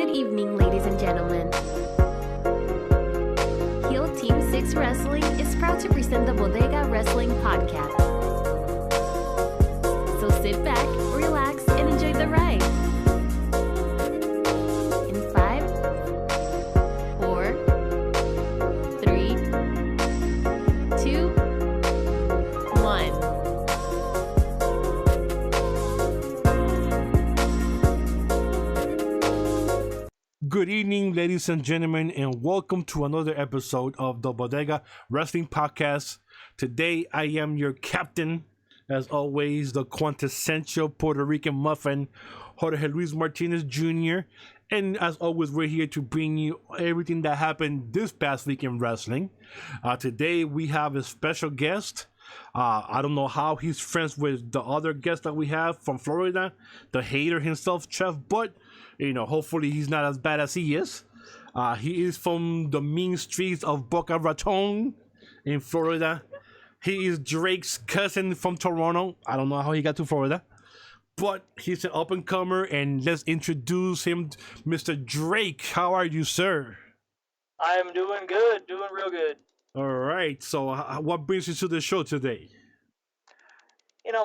Good evening, ladies and gentlemen. Heel Team 6 Wrestling is proud to present the Bodega Wrestling Podcast. So sit back, relax, and enjoy the ride. In 5, 4, 3, 2, 1. Good evening, ladies and gentlemen, and welcome to another episode of the Bodega Wrestling Podcast. Today, I am your captain, as always, the quintessential Puerto Rican muffin, Jorge Luis Martinez Jr., and as always, we're here to bring you everything that happened this past week in wrestling. Today, we have a special guest. I don't know how he's friends with the other guest that we have from Florida, the hater himself, Chef, but hopefully he's not as bad as he is. He is from the mean streets of Boca Raton in Florida. He is Drake's cousin from Toronto. I don't know how he got to Florida, but he's an up-and-comer, and let's introduce him, Mr. Drake. How are you, sir? I'm doing good, doing real good. All right, so what brings you to the show today?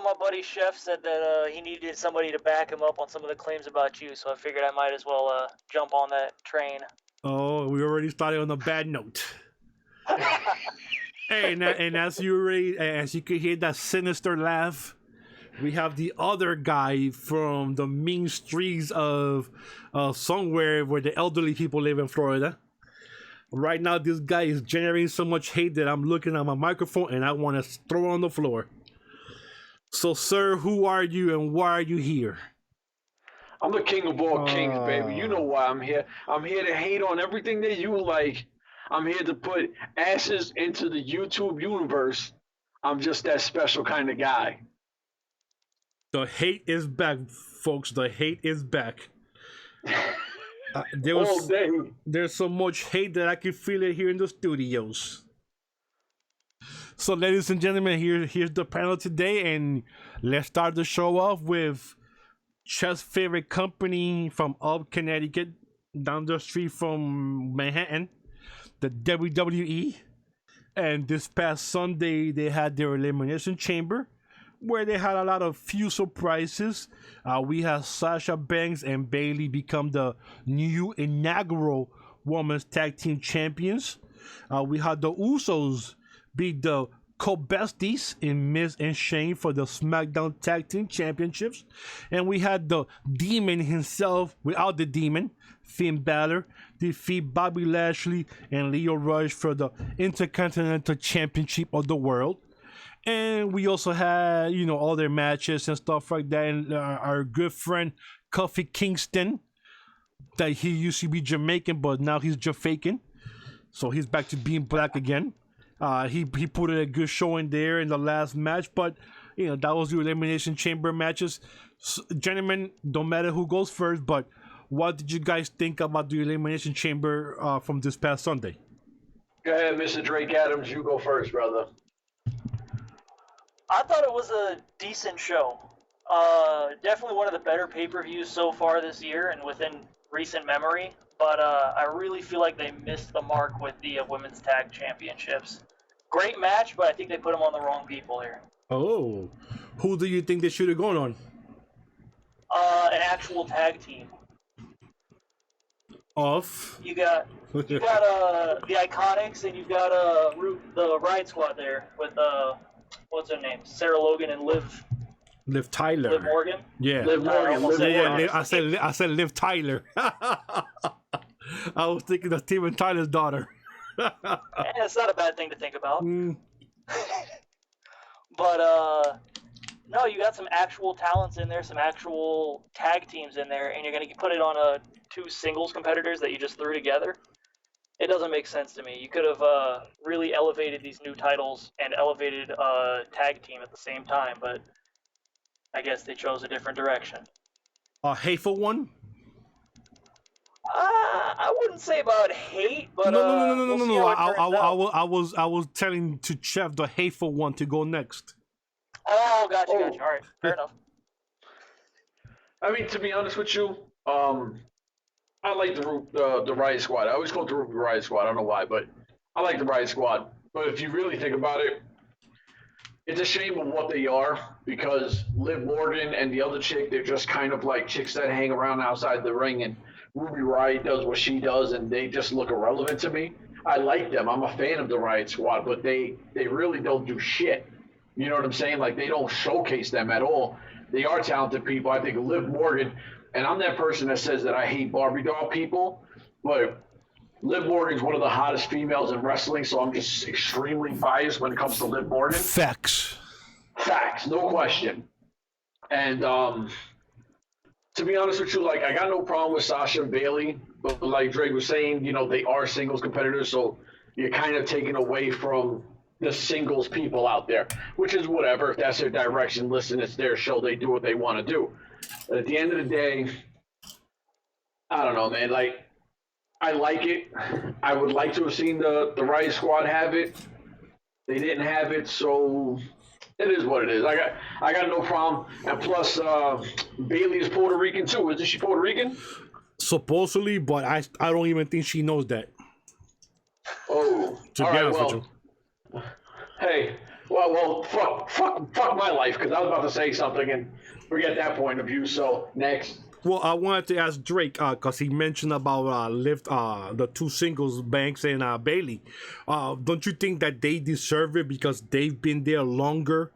My buddy Chef said that he needed somebody to back him up on some of the claims about you, so I figured I might as well jump on that train. Oh, we already started on a bad note. Hey, and as you could hear that sinister laugh, we have the other guy from the mean streets of somewhere where the elderly people live in Florida. Right now, this guy is generating so much hate that I'm looking at my microphone and I want to throw it on the floor. So, sir, who are you and why are you here? I'm the king of all kings, baby. You know why I'm here. I'm here to hate on everything that you like. I'm here to put ashes into the YouTube universe. I'm just that special kind of guy. The hate is back, folks. The hate is back. There's so much hate that I can feel it here in the studios. So, ladies and gentlemen, here's the panel today, and let's start the show off with Chef's favorite company from up Connecticut, down the street from Manhattan, the WWE. And this past Sunday, they had their Elimination Chamber, where they had a lot of few surprises. We had Sasha Banks and Bayley become the new inaugural Women's Tag Team Champions. We had the Usos beat the co-besties in Miz and Shane for the SmackDown Tag Team Championships. And we had the Demon himself, without the Demon, Finn Balor, defeat Bobby Lashley and Leo Rush for the Intercontinental Championship of the world. And we also had, all their matches and stuff like that. And our good friend, Kofi Kingston, that he used to be Jamaican, but now he's Jafaican. So he's back to being black again. He put in a good show in there in the last match, but that was the Elimination Chamber matches. So, gentlemen, don't matter who goes first, but what did you guys think about the Elimination Chamber from this past Sunday? Go ahead, Mr. Drake Adams. You go first, brother. I thought it was a decent show. Definitely one of the better pay-per-views so far this year and within recent memory. But I really feel like they missed the mark with the Women's Tag Championships. Great match, but I think they put them on the wrong people here. Oh, who do you think they should have gone on? An actual tag team. You got the Iconics, and you've got the Riot Squad there with what's her name? Sarah Logan and Liv Tyler. Liv Morgan? Yeah. Liv Morgan. I said Liv Tyler. I was thinking of Steven Tyler's daughter. It's not a bad thing to think about. But, no, you got some actual talents in there, some actual tag teams in there, and you're going to put it on two singles competitors that you just threw together. It doesn't make sense to me. You could have really elevated these new titles and elevated a tag team at the same time, but I guess they chose a different direction. A hateful one? I wouldn't say about hate, but no. I was telling to Chef the hateful one to go next. Oh, gotcha. All right, fair enough. I mean, to be honest with you, I like the Riot Squad. I always call it the Ruby Riot Squad. I don't know why, but I like the Riot Squad. But if you really think about it, it's a shame of what they are because Liv Morgan and the other chick, they're just kind of like chicks that hang around outside the ring, and Ruby Riot does what she does, and they just look irrelevant to me. I like them. I'm a fan of the Riot Squad, but they really don't do shit. You know what I'm saying? Like, they don't showcase them at all. They are talented people. I think Liv Morgan, and I'm that person that says that I hate Barbie doll people, but Liv Morgan's one of the hottest females in wrestling, so I'm just extremely biased when it comes to Liv Morgan. Facts, no question. And to be honest with you, like, I got no problem with Sasha and Bayley, but like Drake was saying, you know, they are singles competitors, so you're kind of taking away from the singles people out there, which is whatever. If that's their direction, listen, it's their show. They do what they want to do. But at the end of the day, I don't know, man. Like, I like it. I would like to have seen the Riot Squad have it. They didn't have it, so it is what it is. I got no problem. And plus, Bayley is Puerto Rican too. Isn't she Puerto Rican? Supposedly, but I don't even think she knows that. Oh, to be honest with you. Hey, well, fuck my life, because I was about to say something and forget that point of view. So next. Well, I wanted to ask Drake because he mentioned about the two singles, Banks and Bailey. Don't you think that they deserve it because they've been there longer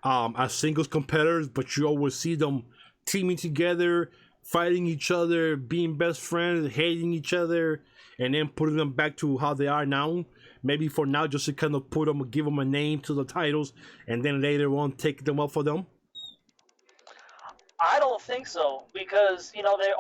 as singles competitors, but you always see them teaming together, fighting each other, being best friends, hating each other, and then putting them back to how they are now? Maybe for now, just to kind of give them a name to the titles, and then later on take them up for them. I don't think so, because, you know, they're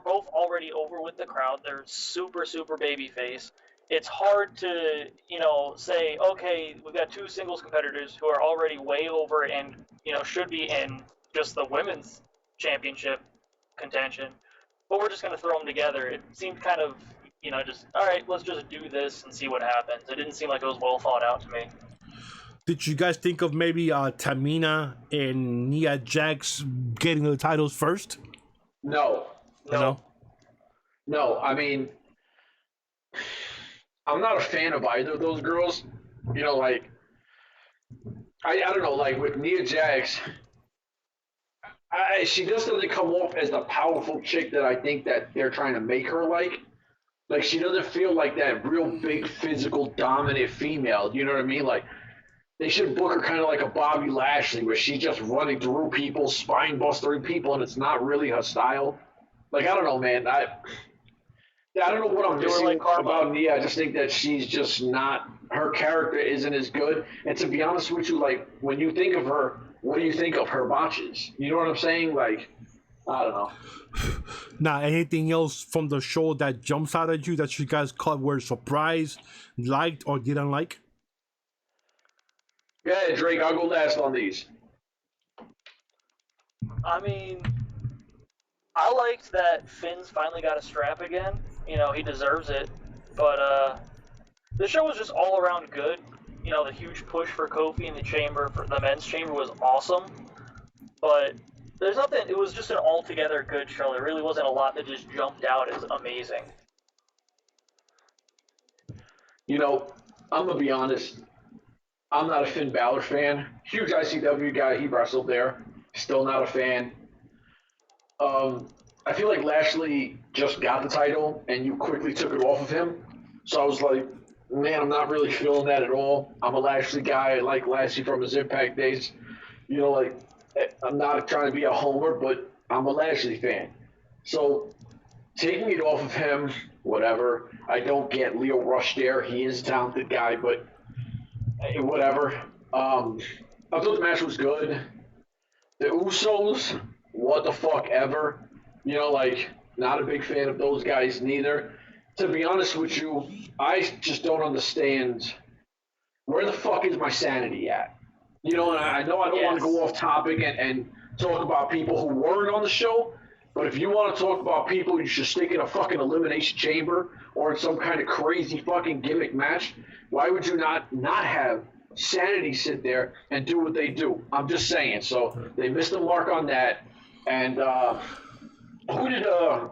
both already over with the crowd. They're super babyface. It's hard to, you know, say, okay, we've got two singles competitors who are already way over and, you know, should be in just the women's championship contention, but we're just going to throw them together. It seemed kind of, you know, just, all right, let's just do this and see what happens. It didn't seem like it was well thought out to me. Did you guys think of maybe Tamina and Nia Jax getting the titles first? No. I mean, I'm not a fan of either of those girls. You know, like, I don't know, like with Nia Jax, she just doesn't come off as the powerful chick that I think that they're trying to make her like. Like, she doesn't feel like that real big physical dominant female. You know what I mean? Like, they should book her kind of like a Bobby Lashley, where she's just running through people, spine bustering people, and it's not really her style. Like, I don't know, man. I don't know what I'm missing about Nia. I just think that she's just not, her character isn't as good. And to be honest with you, like, when you think of her, what do you think of her botches? You know what I'm saying? Like, I don't know. Now, anything else from the show that jumps out at you that you guys were surprised, liked, or didn't like? Yeah, Drake, I'll go last on these. I mean, I liked that Finn's finally got a strap again. You know, he deserves it. But the show was just all around good. You know, the huge push for Kofi in the chamber, for the men's chamber, was awesome. But there's nothing, it was just an altogether good show. There really wasn't a lot that just jumped out as amazing. You know, I'm going to be honest. I'm not a Finn Balor fan. Huge ICW guy. He wrestled there. Still not a fan. I feel like Lashley just got the title and you quickly took it off of him. So I was like, man, I'm not really feeling that at all. I'm a Lashley guy. I like Lashley from his Impact days. You know, like, I'm not trying to be a homer, but I'm a Lashley fan. So taking it off of him, whatever. I don't get Leo Rush there. He is a talented guy, but whatever. I thought the match was good. The Usos, what the fuck ever. You know, like, not a big fan of those guys neither. To be honest with you, I just don't understand where the fuck is my sanity at. You know, and I know I don't want to go off topic and talk about people who weren't on the show, but if you want to talk about people, you should stick in a fucking elimination chamber or in some kind of crazy fucking gimmick match. Why would you not have sanity sit there and do what they do? I'm just saying. So they missed the mark on that. And Who did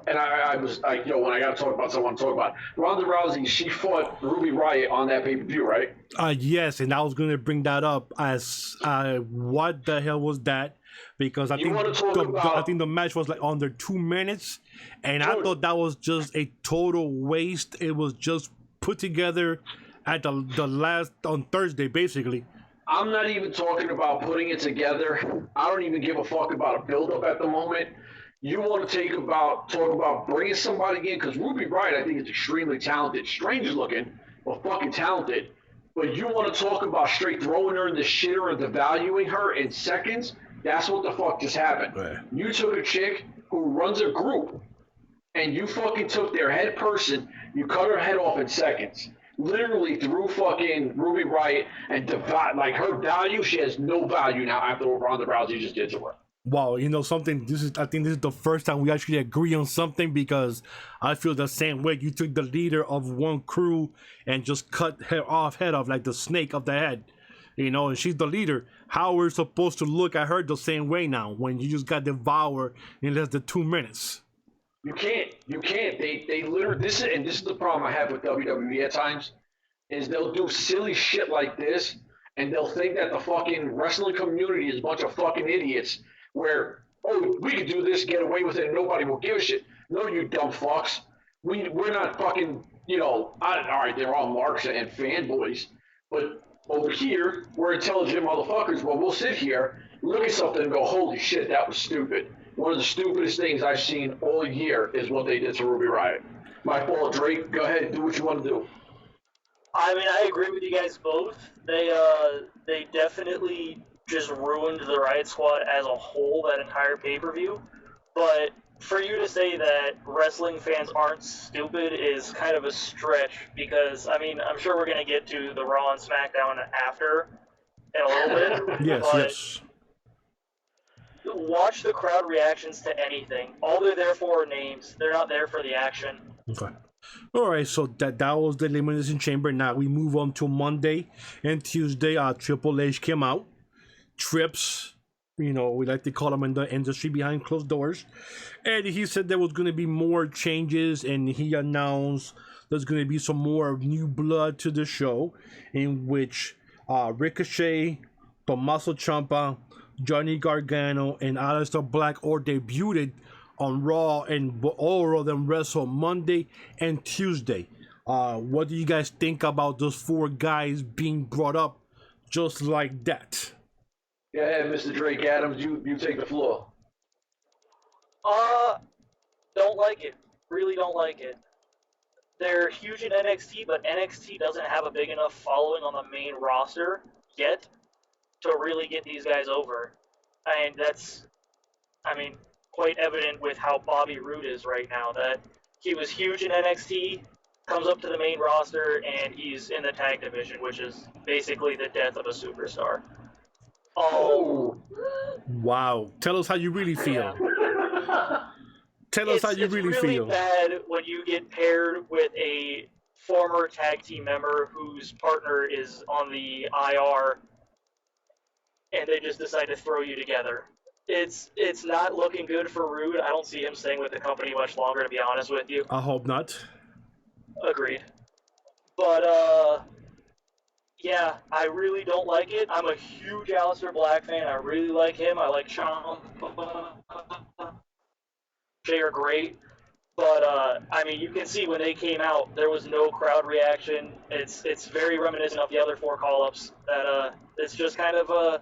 and I was like, when I got to talk about someone, talk about Ronda Rousey. She fought Ruby Riott on that pay-per-view, right? Yes, and I was going to bring that up as what the hell was that? Because I think the match was like under 2 minutes, and I thought that was just a total waste. It was just put together at the last on Thursday, basically. I'm not even talking about putting it together. I don't even give a fuck about a build-up at the moment. You want to talk about bringing somebody in, because Ruby Riott, I think, is extremely talented, strange looking, but fucking talented. But you want to talk about straight throwing her in the shitter and devaluing her in seconds? That's what the fuck just happened. Right. You took a chick who runs a group, and you fucking took their head person, you cut her head off in seconds. Literally threw fucking Ruby Riott and like her value, she has no value now after what Ronda Rousey just did to her. Wow, something. I think this is the first time we actually agree on something, because I feel the same way. You took the leader of one crew and just cut her head off like the snake of the head, and she's the leader. How we're supposed to look at her the same way now when you just got devoured in less than 2 minutes? You can't. They literally this is the problem I have with WWE at times, is they'll do silly shit like this and they'll think that the fucking wrestling community is a bunch of fucking idiots. Where, we could do this, get away with it, and nobody will give a shit. No, you dumb fucks. We're not fucking, all right, they're all marks and fanboys, but over here, we're intelligent motherfuckers. Well, we'll sit here, look at something and go, holy shit, that was stupid. One of the stupidest things I've seen all year is what they did to Ruby Riott. My fault, Drake. Go ahead, do what you want to do. I mean, I agree with you guys both. They definitely just ruined the Riot Squad as a whole, that entire pay-per-view. But for you to say that wrestling fans aren't stupid is kind of a stretch, because, I mean, I'm sure we're going to get to the Raw and SmackDown after in a little bit. Yes. Watch the crowd reactions to anything. All they're there for are names. They're not there for the action. Okay. All right, so that was the Elimination Chamber. Now we move on to Monday and Tuesday. Triple H came out. Trips, we like to call him in the industry, behind closed doors. And he said there was going to be more changes, and he announced there's going to be some more new blood to the show, in which Ricochet, Tommaso Ciampa, Johnny Gargano, and Aleister Black all debuted on Raw, and all of them wrestled Monday and Tuesday. What do you guys think about those 4 guys being brought up just like that? Go ahead, Mr. Drake Adams. You take the floor. Don't like it. Really don't like it. They're huge in NXT, but NXT doesn't have a big enough following on the main roster yet to really get these guys over. And that's, quite evident with how Bobby Roode is right now. That he was huge in NXT, comes up to the main roster, and he's in the tag division, which is basically the death of a superstar. Oh. Wow. Tell us how you really feel. Tell us how you really feel. It's really bad when you get paired with a former tag team member whose partner is on the IR, and they just decide to throw you together. It's not looking good for Roode. I don't see him staying with the company much longer, to be honest with you. I hope not. Agreed. But, yeah, I really don't like it. I'm a huge Aleister Black fan. I really like him. I like Ciampa. They are great. But, you can see when they came out, there was no crowd reaction. It's very reminiscent of the other 4 call-ups. That it's just kind of a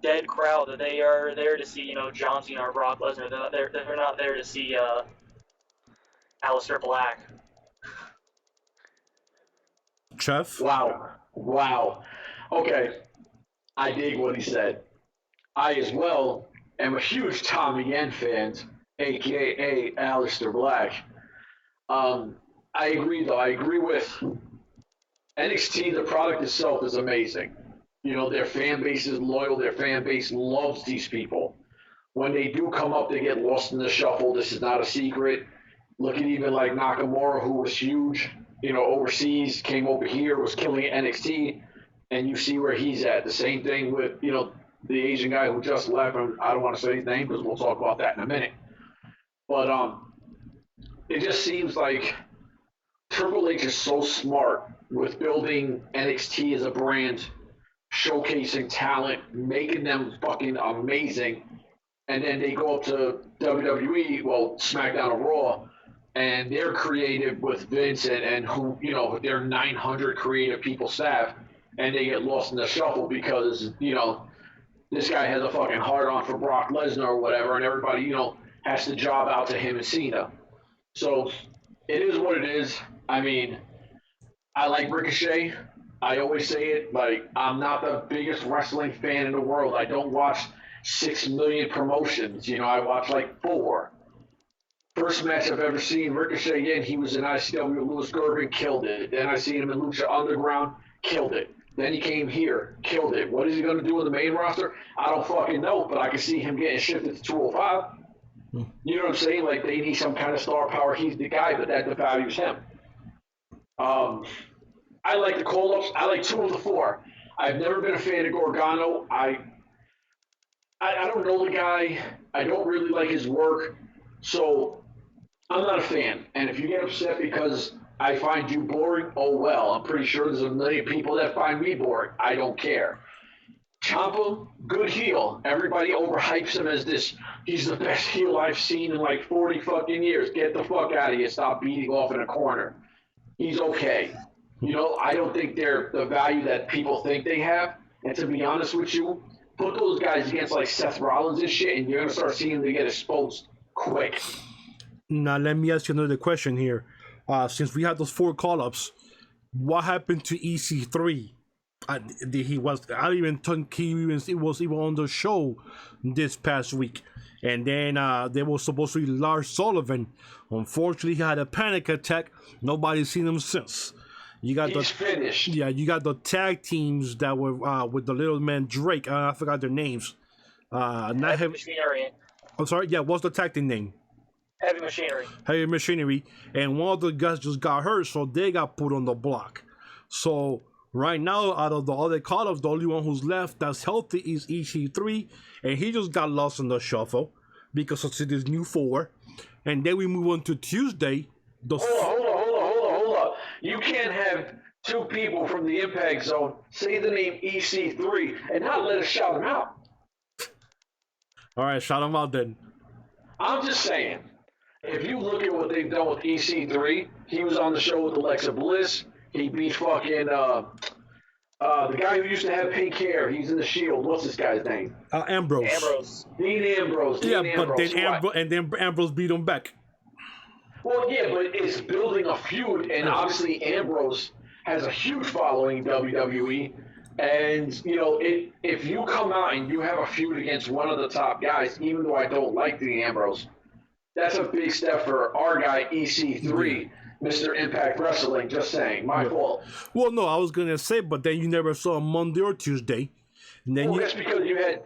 dead crowd, that they are there to see, John Cena or Brock Lesnar. They're not there to see Aleister Black. Chef? Wow. Okay. I dig what he said. I, as well, am a huge Tommy Yen fan, a.k.a. Aleister Black. I agree, though. I agree with NXT. The product itself is amazing. Their fan base is loyal. Their fan base loves these people. When they do come up, they get lost in the shuffle. This is not a secret. Look at even like Nakamura, who was huge, overseas, came over here, was killing NXT, and you see where he's at. The same thing with, the Asian guy who just left, and I don't want to say his name because we'll talk about that in a minute. But it just seems like Triple H is so smart with building NXT as a brand, showcasing talent, making them fucking amazing, and then they go up to WWE, well, SmackDown or Raw, and they're creative with Vince and who, you know, their 900 creative people staff, and they get lost in the shuffle because, you know, this guy has a fucking hard on for Brock Lesnar or whatever, and everybody, you know, has to job out to him and Cena. So it is what it is. I mean, I like Ricochet. I always say it, like, I'm not the biggest wrestling fan in the world. I don't watch 6 million promotions. You know, I watch like 4. First match I've ever seen Ricochet in, he was in ICW with Louis Gervin, killed it. Then I seen him in Lucha Underground, killed it. Then he came here, killed it. What is he going to do in the main roster? I don't fucking know, but I can see him getting shifted to 205. You know what I'm saying? Like, they need some kind of star power. He's the guy, but that devalues him. I like the call-ups. I like 2 of the 4. I've never been a fan of Gargano. I don't know the guy. I don't really like his work. So I'm not a fan. And if you get upset because I find you boring, oh well. I'm pretty sure there's a million people that find me boring. I don't care. Ciampa, good heel. Everybody overhypes him as this, he's the best heel I've seen in like 40 fucking years. Get the fuck out of here. Stop beating off in a corner. He's okay. You know, I don't think they're the value that people think they have. And to be honest with you, put those guys against like Seth Rollins and shit, and you're going to start seeing them get exposed quick. Now, let me ask you another question here. Since we had those 4 call-ups, what happened to EC3? He was even on the show this past week, and then there was supposed to be Lars Sullivan. Unfortunately, he had a panic attack. Nobody's seen him since. He's finished. Yeah, you got the tag teams that were with the little man Drake. I forgot their names. Heavy Machinery. I'm sorry. Yeah, what's the tag team name? Heavy Machinery. Heavy Machinery, and one of the guys just got hurt, so they got put on the block. So right now, out of the other call-ups, the only one who's left that's healthy is EC3, and he just got lost in the shuffle because of this new 4. And then we move on to Tuesday. Hold on. You can't have 2 people from the Impact Zone say the name EC3 and not let us shout him out. All right, shout him out then. I'm just saying, if you look at what they've done with EC3, he was on the show with Alexa Bliss. He beat fucking the guy who used to have pink hair. He's in the Shield. What's this guy's name? Ambrose. Dean Ambrose. But then Ambrose beat him back. Well, yeah, but it's building a feud, and obviously Ambrose has a huge following in WWE. And, you know, if you come out and you have a feud against one of the top guys, even though I don't like Dean Ambrose, that's a big step for our guy, EC3, Mr. Impact Wrestling. Just saying. My fault. Well, no, I was going to say, but then you never saw him Monday or Tuesday. And then that's because you had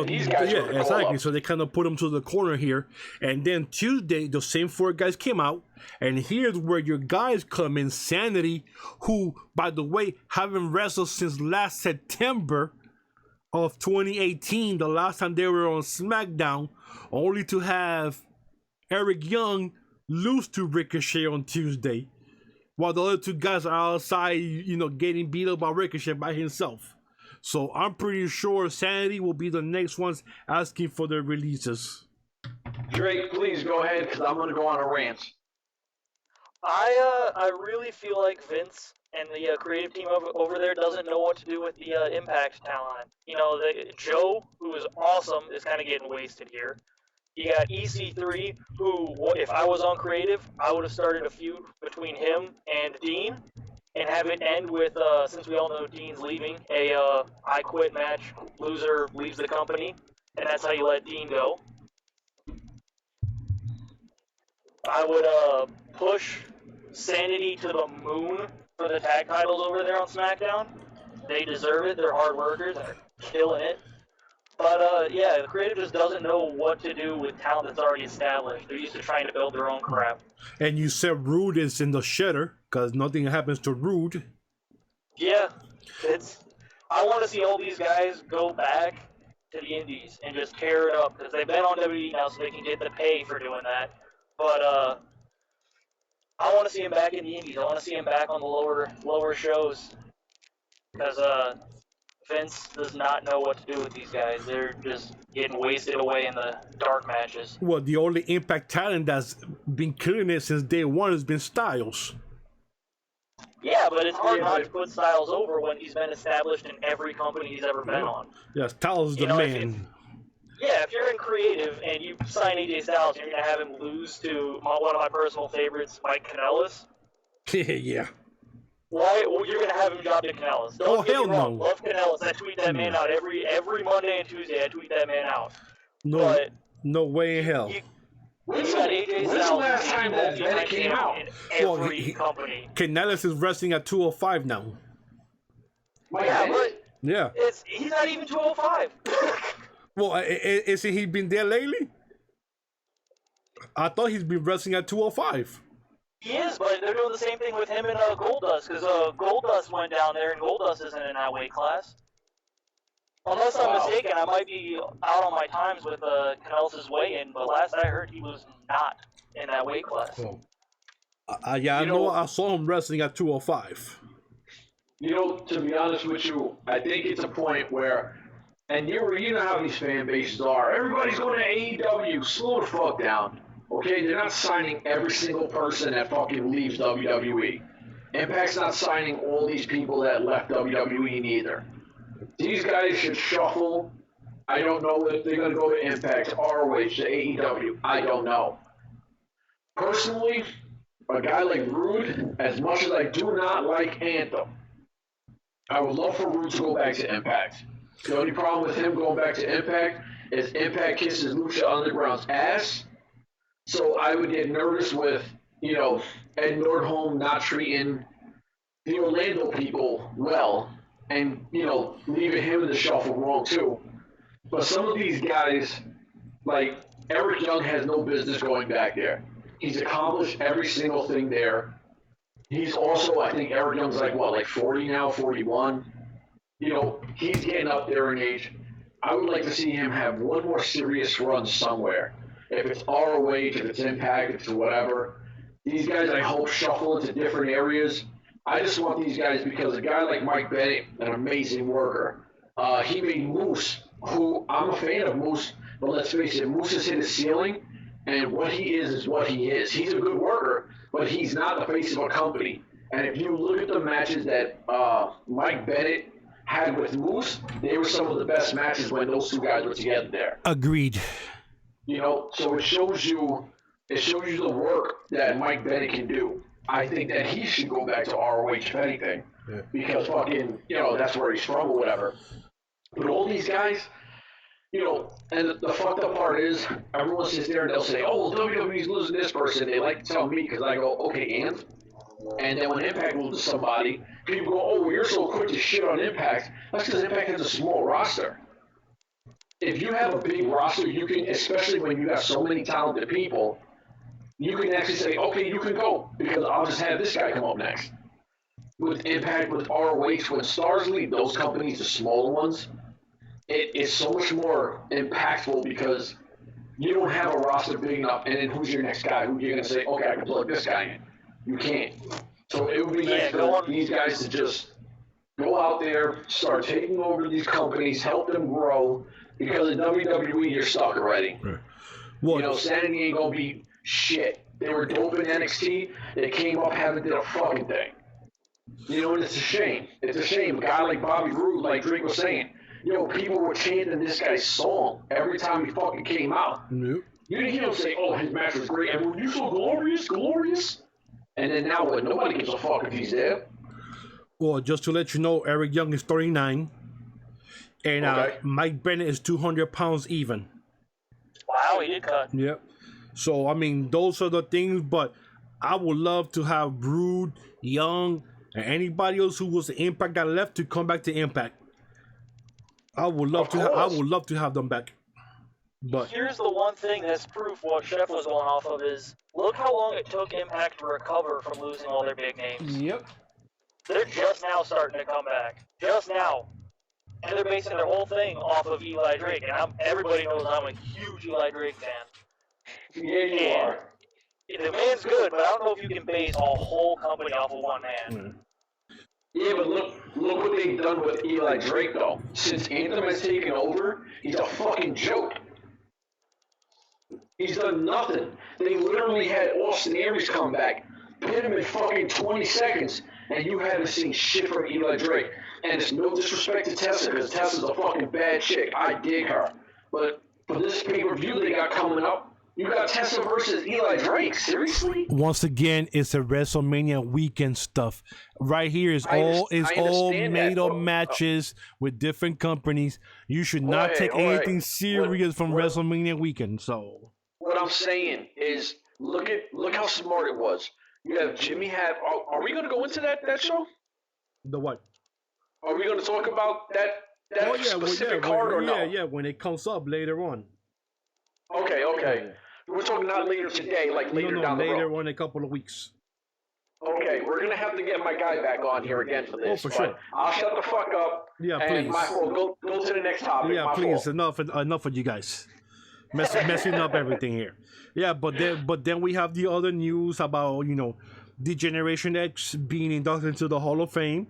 these guys. Yeah, exactly. So they kind of put him to the corner here. And then Tuesday, the same 4 guys came out. And here's where your guys come in. Sanity, who, by the way, haven't wrestled since last September of 2018, the last time they were on SmackDown, only to have Eric Young lose to Ricochet on Tuesday, while the other 2 guys are outside, you know, getting beat up by Ricochet by himself. So I'm pretty sure Sanity will be the next ones asking for their releases. Drake, please go ahead, because I'm going to go on a rant. I really feel like Vince and the creative team over there doesn't know what to do with the Impact talent. You know, Joe, who is awesome, is kind of getting wasted here. You got EC3, who, if I was on creative, I would have started a feud between him and Dean, and have it end with, since we all know Dean's leaving, a I quit match, loser leaves the company, and that's how you let Dean go. I would push Sanity to the moon for the tag titles over there on SmackDown. They deserve it. They're hard workers. They're killing it. But, yeah, the creative just doesn't know what to do with talent that's already established. They're used to trying to build their own crap. And you said Rude is in the shitter, because nothing happens to Rude. Yeah. I want to see all these guys go back to the Indies and just tear it up, because they've been on WWE now, so they can get the pay for doing that. But I want to see him back in the Indies. I want to see him back on the lower shows, because Vince does not know what to do with these guys. They're just getting wasted away in the dark matches. Well, the only Impact talent that's been killing it since day one has been Styles. Yeah, but it's hard not to put Styles over when he's been established in every company he's ever been on. Yeah, Styles is the man. If you're in creative and you sign AJ Styles, you're going to have him lose to one of my personal favorites, Mike Kanellis. Yeah. Why? Well, you're going to have him drop to Kanellis. Don't get me wrong. Love Kanellis. I tweet that man out every Monday and Tuesday. I tweet that man out. No way in hell. When's the last time that Bennett came out? In every company. Kanellis is wrestling at 205 now. Yeah. He's not even 205. Well, isn't he been there lately? I thought he's been wrestling at 205. He is, but they're doing the same thing with him and Goldust, because Goldust went down there, and Goldust isn't in that weight class. Unless I'm mistaken, I might be out on my times with Kanellis' weigh-in, but last I heard he was not in that weight class. I know I saw him wrestling at 205. To be honest with you, I think it's a point where, and you know how these fan bases are, everybody's going to AEW, slow the fuck down. Okay, they're not signing every single person that fucking leaves WWE. Impact's not signing all these people that left WWE neither. These guys should shuffle. I don't know if they're going to go to Impact, ROH, to AEW. I don't know. Personally, a guy like Rude, as much as I do not like Anthem, I would love for Rude to go back to Impact. The only problem with him going back to Impact is Impact kisses Lucha Underground's ass. So I would get nervous with, Ed Nordholm not treating the Orlando people well. And, leaving him in the shuffle wrong, too. But some of these guys, like Eric Young, has no business going back there. He's accomplished every single thing there. He's also, I think Eric Young's like 40 now, 41. He's getting up there in age. I would like to see him have one more serious run somewhere. If it's ROH, if it's Impact, if it's whatever. These guys, I hope, shuffle into different areas. I just want these guys, because a guy like Mike Bennett, an amazing worker, he made Moose, who I'm a fan of Moose, but let's face it, Moose has hit his ceiling, and what he is what he is. He's a good worker, but he's not the face of a company. And if you look at the matches that Mike Bennett had with Moose, they were some of the best matches when those two guys were together there. Agreed. So it shows you the work that Mike Bennett can do. I think that he should go back to ROH, if anything, because that's where he's from or whatever. But all these guys, and the fucked up part is, everyone sits there and they'll say, oh, well, WWE's losing this person. They like to tell me, because I go, okay, and then when Impact loses somebody, people go, oh, well, you're so quick to shit on Impact. That's because Impact has a small roster. If you have a big roster, you can, especially when you got so many talented people, you can actually say, okay, you can go, because I'll just have this guy come up next. With Impact, with ROH, when stars leave those companies, the smaller ones, it is so much more impactful, because you don't have a roster big enough, and then who's your next guy? Who you're going to say, okay, I can plug this guy in? You can't. So it would be nice for these guys to just go out there, start taking over these companies, help them grow, because in WWE, you're stuck already. Right. Sanity ain't going to be shit. They were dope in NXT. They came up, haven't did a fucking thing. And it's a shame. It's a shame. A guy like Bobby Roode, like Drake was saying, people were chanting this guy's song every time he fucking came out. Yep. You didn't hear him say, oh, his match was great. And were you so glorious, glorious? And then now what? Nobody gives a fuck if he's there. Well, just to let you know, Eric Young is 39. And Mike Bennett is 200 pounds even. Wow, he did cut. Yep. So, those are the things, but I would love to have Brood, Young, and anybody else who was the Impact that left to come back to Impact. I would love to have them back. But here's the one thing that's proof what Chef was going off of is, look how long it took Impact to recover from losing all their big names. Yep. They're just now starting to come back. Just now. and they're basing their whole thing off of Eli Drake. And everybody knows I'm a huge Eli Drake fan. Yeah, you are. The man's good, but I don't know if you can base a whole company off of one man. Yeah, but look what they've done with Eli Drake, though. Since Anthem has taken over, he's a fucking joke. He's done nothing. They literally had Austin Aries come back, pin him in fucking 20 seconds, and you haven't seen shit from Eli Drake. And it's no disrespect to Tessa, because Tessa's a fucking bad chick. I dig her. But for this pay-per-view they got coming up, you got Tessa versus Eli Drake. Seriously? Once again, it's a WrestleMania weekend stuff. Right here is all made up matches with different companies. You should not take anything serious from WrestleMania weekend. So what I'm saying is, look how smart it was. You have Jimmy have. Are we going to go into that show? The what? Are we going to talk about that specific card or no? Yeah, when it comes up later on. Okay. We're talking not later today, like later down the road. Later on in a couple of weeks. Okay, we're going to have to get my guy back on here again for this. Oh, for sure. I'll shut the fuck up. Yeah, please. My fault. Go to the next topic. Yeah, please. Enough of you guys. Messing up everything here. Yeah, but then we have the other news about, the Generation X being inducted into the Hall of Fame.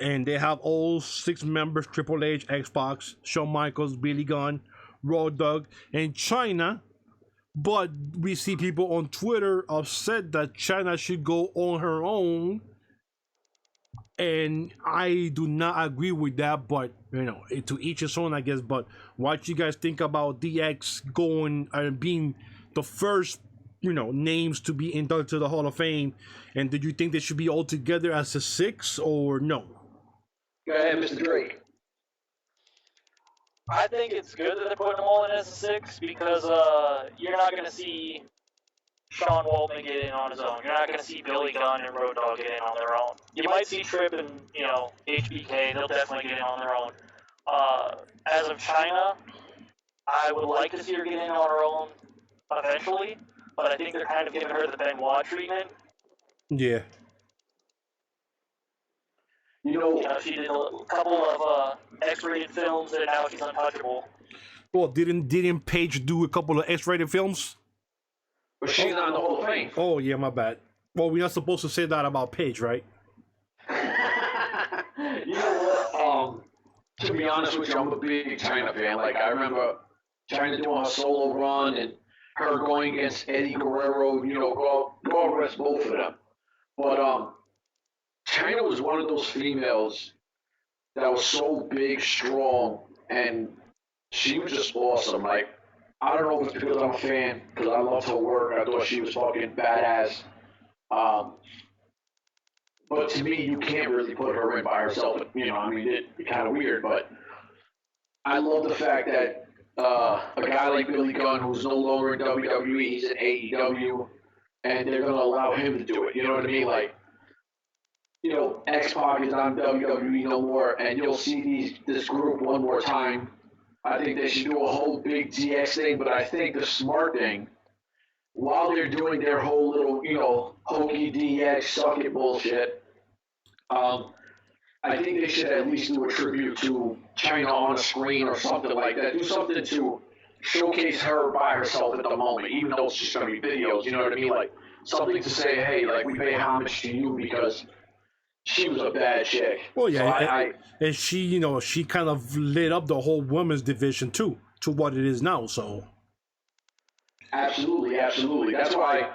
And they have all 6 members: Triple H, Xbox, Shawn Michaels, Billy Gunn, Road Dogg, and Chyna. But we see people on Twitter upset that Chyna should go on her own. And I do not agree with that, but, to each his own, I guess. But what you guys think about DX going and being the first, names to be inducted to the Hall of Fame? And did you think they should be all together as a 6 or no? Go ahead, Mr. Drake. I think it's good that they're putting them all in as a 6 because you're not going to see Sean Waltman get in on his own. You're not going to see Billy Gunn and Road Dogg get in on their own. You might see Tripp and, HBK. They'll definitely get in on their own. As of Chyna, I would like to see her get in on her own eventually, but I think they're kind of giving her the Benoit treatment. Yeah. She did a couple of X-rated films, and now she's untouchable. Well, didn't Paige do a couple of X-rated films? But she's not in the Hall of Fame. Oh, yeah, my bad. Well, we're not supposed to say that about Paige, right? You know what? To be honest with you, I'm a big Chyna fan. Like, I remember Chyna doing her solo run and her going against Eddie Guerrero. God rest both of them. But Chyna was one of those females that was so big, strong, and she was just awesome. Like, I don't know if it's because I'm a fan, because I loved her work. I thought she was fucking badass. But to me, you can't really put her in by herself. It'd be kind of weird, but I love the fact that a guy like Billy Gunn, who's no longer in WWE, he's in AEW, and they're going to allow him to do it. You know what I mean? Like, X-Pac is on WWE no more, and you'll see this group one more time. I think they should do a whole big DX thing, but I think the smart thing, while they're doing their whole little, hokey DX suck it bullshit, I think they should at least do a tribute to Chyna on a screen or something like that. Do something to showcase her by herself at the moment, even though it's just going to be videos, you know what I mean? Like, something to say, hey, like, we pay homage to you because she was a bad chick. Well, yeah, and she, she kind of lit up the whole women's division too, to what it is now. So, absolutely. That's why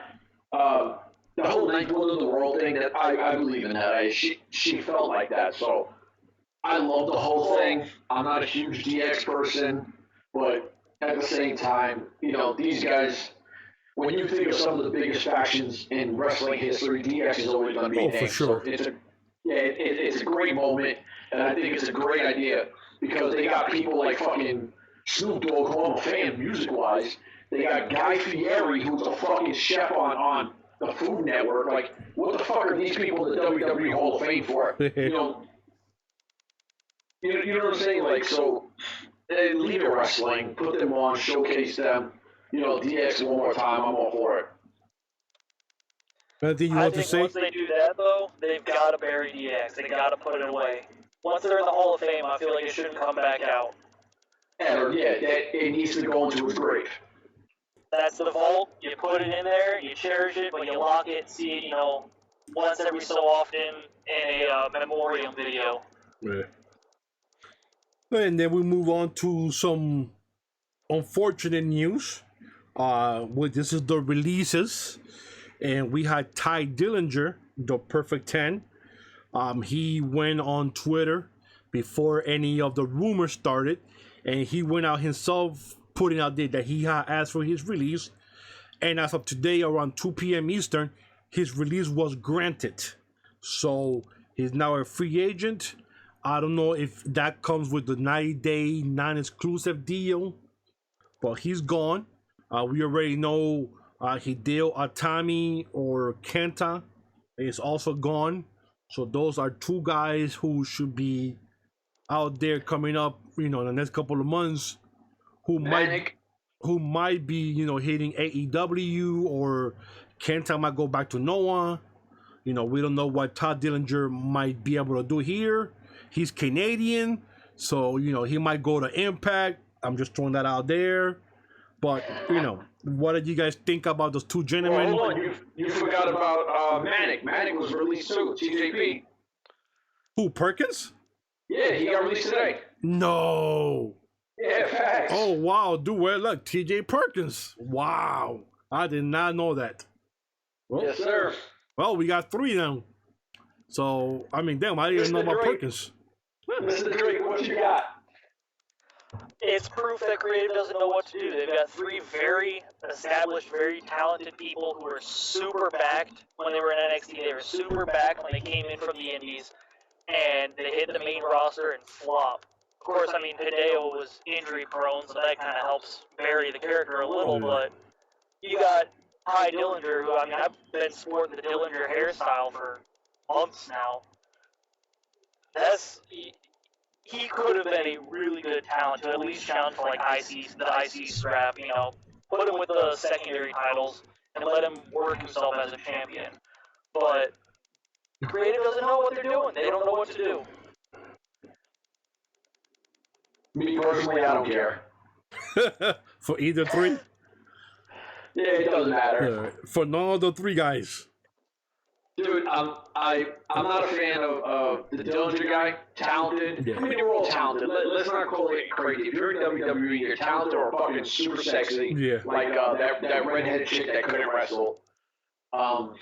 the whole ninth wonder of the world thing. That I believe in that. She felt like that. So, I love the whole thing. I'm not a huge DX person, but at the same time, these guys. When you think of some of the biggest factions in wrestling history, DX is always going to be named. For sure. So it's a great moment, and I think it's a great idea because they got people like fucking Snoop Dogg, who I'm a fan music-wise. They got Guy Fieri, who's a fucking chef on the Food Network. Like, what the fuck are these people in the WWE Hall of Fame for? You know what I'm saying? Like, so leave it wrestling, put them on, showcase them. DX one more time. I'm all for it. Anything you want to say? Once they do that, though, they've got to bury DX. They got to put it away. once they're in the Hall of Fame, I feel like it shouldn't come back out. Ever, yeah, that it needs to go into his grave. That's the vault. You put it in there, you cherish it, but you lock it, see it, once every so often in a memoriam video. Yeah. And then we move on to some unfortunate news. This is the releases, and we had Ty Dillinger, the Perfect 10. He went on Twitter before any of the rumors started, and he went out himself putting out there that he had asked for his release, and as of today around 2 p.m. Eastern, his release was granted. So he's now a free agent. I don't know if that comes with the 90-day non-exclusive deal, but he's gone. We already know Hideo Atami or Kenta is also gone. So those are two guys who should be out there coming up, in the next couple of months, who might be, hitting AEW, or Kenta might go back to Noah. We don't know what Todd Dillinger might be able to do here. He's Canadian, so he might go to Impact. I'm just throwing that out there. But what did you guys think about those two gentlemen? Well, hold on, you forgot about Manic. Manic was released too. TJP. Who, Perkins? Yeah, he got released today. No. Yeah, facts. Oh wow, dude, well look, TJ Perkins. Wow, I did not know that. Well, yes, sir. Well, we got 3 now. So I mean, damn, I didn't even know about Perkins. Mr. Drake, what you got? It's proof that creative doesn't know what to do. They've got 3 very established, very talented people who were super backed when they were in NXT. They were super backed when they came in from the Indies, and they hit the main roster and flop. Of course, I mean, Hideo was injury prone, so that kind of helps bury the character a little, but you got Ty Dillinger, who, I've been sporting the Dillinger hairstyle for months now. He could have been a really good talent to at least challenge for, the IC strap, put him with the secondary titles and let him work himself as a champion. But creative doesn't know what they're doing. They don't know what to do. Me personally, I don't care. For either 3? Yeah, it doesn't matter. For none of the 3 guys. Dude, I'm not a fan of the Dillinger guy. Talented. Yeah. I mean, they're all talented. Let's not call it crazy. If you're in WWE, you're talented or fucking super sexy. Yeah. Like that redheaded chick that couldn't wrestle. But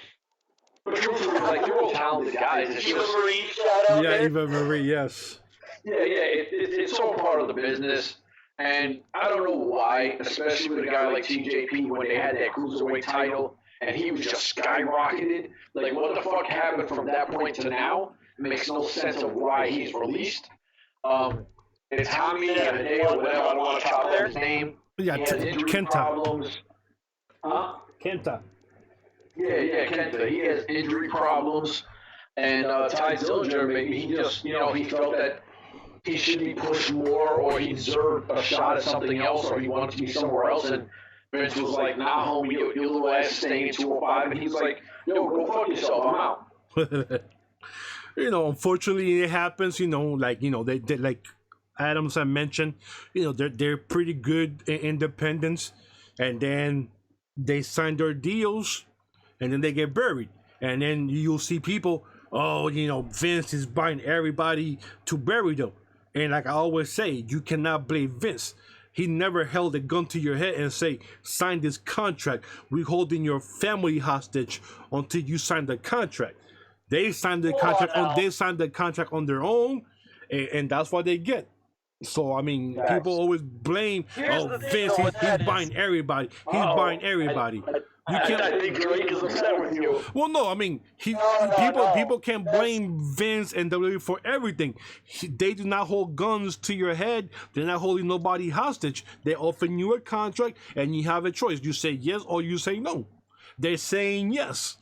truthfully, they're all talented guys. It's Eva Marie, shout out there. Eva Marie, yes. Yeah, it's all part of the business. And I don't know why, especially with a guy like TJP, when they had that Cruiserweight title, and he was just skyrocketed. Like, what the fuck happened from that point to now? It makes no sense of why he's released. It's Tommy Hideo, whatever, I don't want to chop up his name. Yeah, Kenta. Problems. Huh? Kenta. Yeah, Kenta. He has injury problems. And Ty Dillinger, maybe he just, he felt that he should be pushed more, or he deserved a shot at something else, or he wanted to be somewhere else. And Vince was like, nah, homie, your little ass staying in 205. And he's like, yo, go fuck yourself, I'm out. Unfortunately, it happens, they like Adams had mentioned, they're pretty good in independence, and then they sign their deals, and then they get buried. And then you'll see people, Vince is buying everybody to bury them. And like I always say, you cannot blame Vince. He never held a gun to your head and say, sign this contract. We're holding your family hostage until you sign the contract. They signed the contract on their own, and that's what they get. So I mean, people always blame Vince. He's buying everybody. He's buying everybody. I think Drake is upset with you. Well, no, I mean, people can't blame Vince and WWE for everything. They do not hold guns to your head. They're not holding nobody hostage. They offer you a contract, and you have a choice. You say yes or you say no. They're saying yes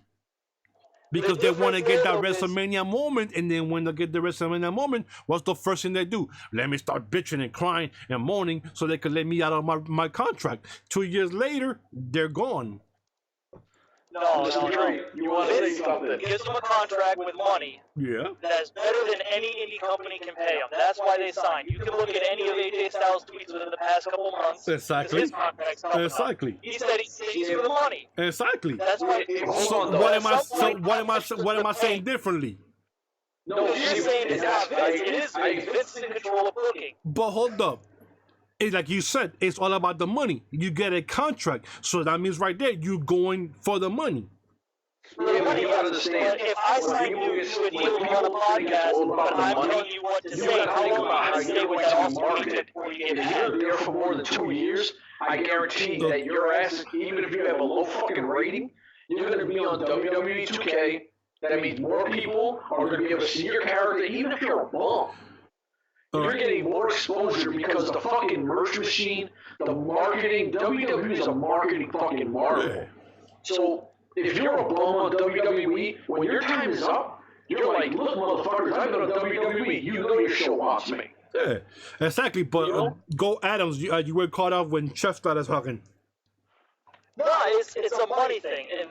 because they want to get that WrestleMania moment, and then when they get the WrestleMania moment, what's the first thing they do? Let me start bitching and crying and moaning so they could let me out of my contract. 2 years later, they're gone. No. You want to say Vince something? gives them a contract with money Yeah. that is better than any indie company can pay them. That's why they signed. You can look at any of AJ Styles' tweets within the past couple of months. Exactly. His contract's coming up. Exactly. He said he stays for the money. Exactly. That's why. So what am I saying differently? No, What you're saying is not Vince. It is Vince. Vince is in control of booking. But hold up. It's like you said, it's all about the money. You get a contract. So that means right there, you're going for the money. Yeah, but you gotta understand. If I sign you to a deal on a podcast, but I'm telling you what to say, how long are you going to stay with that awesome paycheck before you get If paid? you're there for more than 2 years, I guarantee that your ass, even if you have a low fucking rating, you're going to be on WWE 2K. That means more people are going to be able to see your character, even if you're a bum. You're getting more exposure because the fucking merch machine, the marketing, WWE is a marketing fucking marvel. So if you're a bum on WWE, when your time is up, you're like, look, motherfuckers, I've been on WWE. You know your show wants me. Yeah, exactly. But Go Adams, you were caught off when Chef started talking. No, it's a money thing, and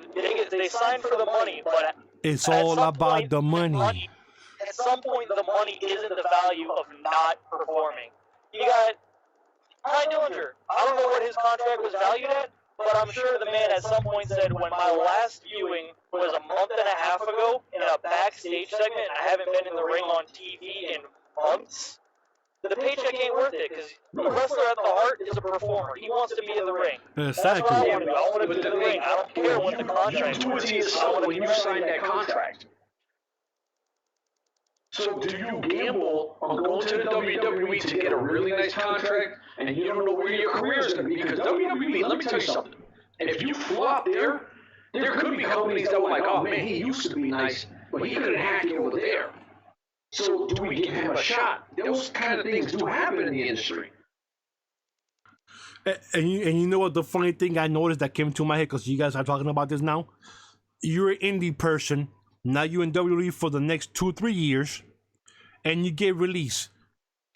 they sign for the money, but It's at all some about point, the money. At some point, the money isn't the value of not performing. You got Ty Dillinger. I don't know what his contract was valued at, but I'm sure the man at some point said, when my last viewing was a month and a half ago in a backstage segment, and I haven't been in the ring on TV in months, the paycheck ain't worth it, because the wrestler at the heart is a performer. He wants to be in the ring. That's what I Exactly. want to do. I want to be in the ring. I don't care what the contract You do it to yourself when you sign that contract. So do you gamble on going to the WWE to get a really nice contract and you don't know where your career is going to be? Because WWE, let me tell you something. If you flop there could be companies that were like, oh man, he used to be nice, but he couldn't hack it over there. So do we give him a shot? Those kind of things do happen in the industry. And you know what the funny thing I noticed that came to my head, because you guys are talking about this now? You're an indie person. Now you're in WWE for the next 2-3 years, and you get released.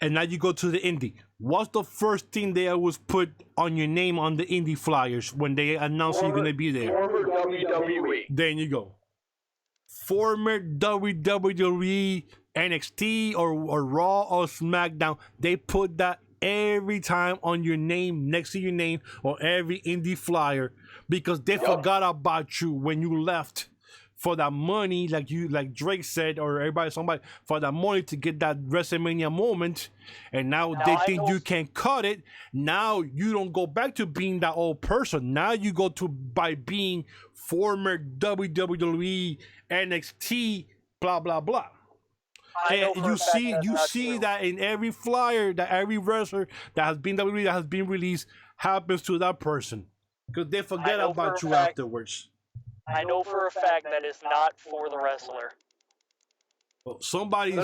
And now you go to the indie. What's the first thing they always put on your name on the indie flyers when they announce you're going to be there? Former WWE. There you go. Former WWE, NXT, or Raw or SmackDown. They put that every time on your name, next to your name, or every indie flyer, because they forgot about you when you left for that money, like Drake said, or somebody, for that money to get that WrestleMania moment, and now they think you can cut it. Now you don't go back to being that old person. Now you go to by being former WWE, NXT, blah blah blah. And you see that in every flyer, that every wrestler that has been WWE, that has been released, happens to that person, because they forget about you afterwards. I know for a fact that it's not for the wrestler. Well, somebody's no.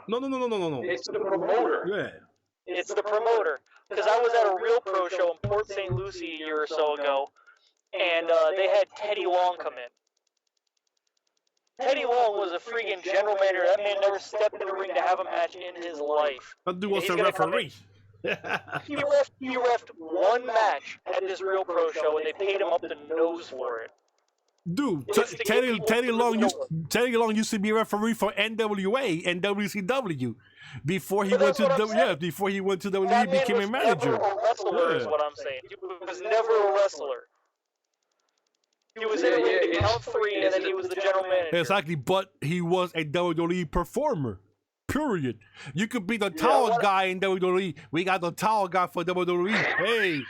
It's the promoter. Yeah. It's the promoter. Because I was at a Real Pro show in Port St. Lucie a year or so ago, and they had Teddy Long come in. Teddy Long was a freaking general manager. That man never stepped in the ring to have a match in his life. That dude was a referee. He refed one match at this Real Pro show, and they paid him up the nose for it. Dude, Teddy Long used to be a referee for NWA and WCW before he went to WWE, became a manager. Never a wrestler is what I'm saying. He was never a wrestler. He was in the ring to count 3, and then he was the general manager. Exactly, but he was a WWE performer. Period. You could be the towel guy in WWE. We got the towel guy for WWE. Hey,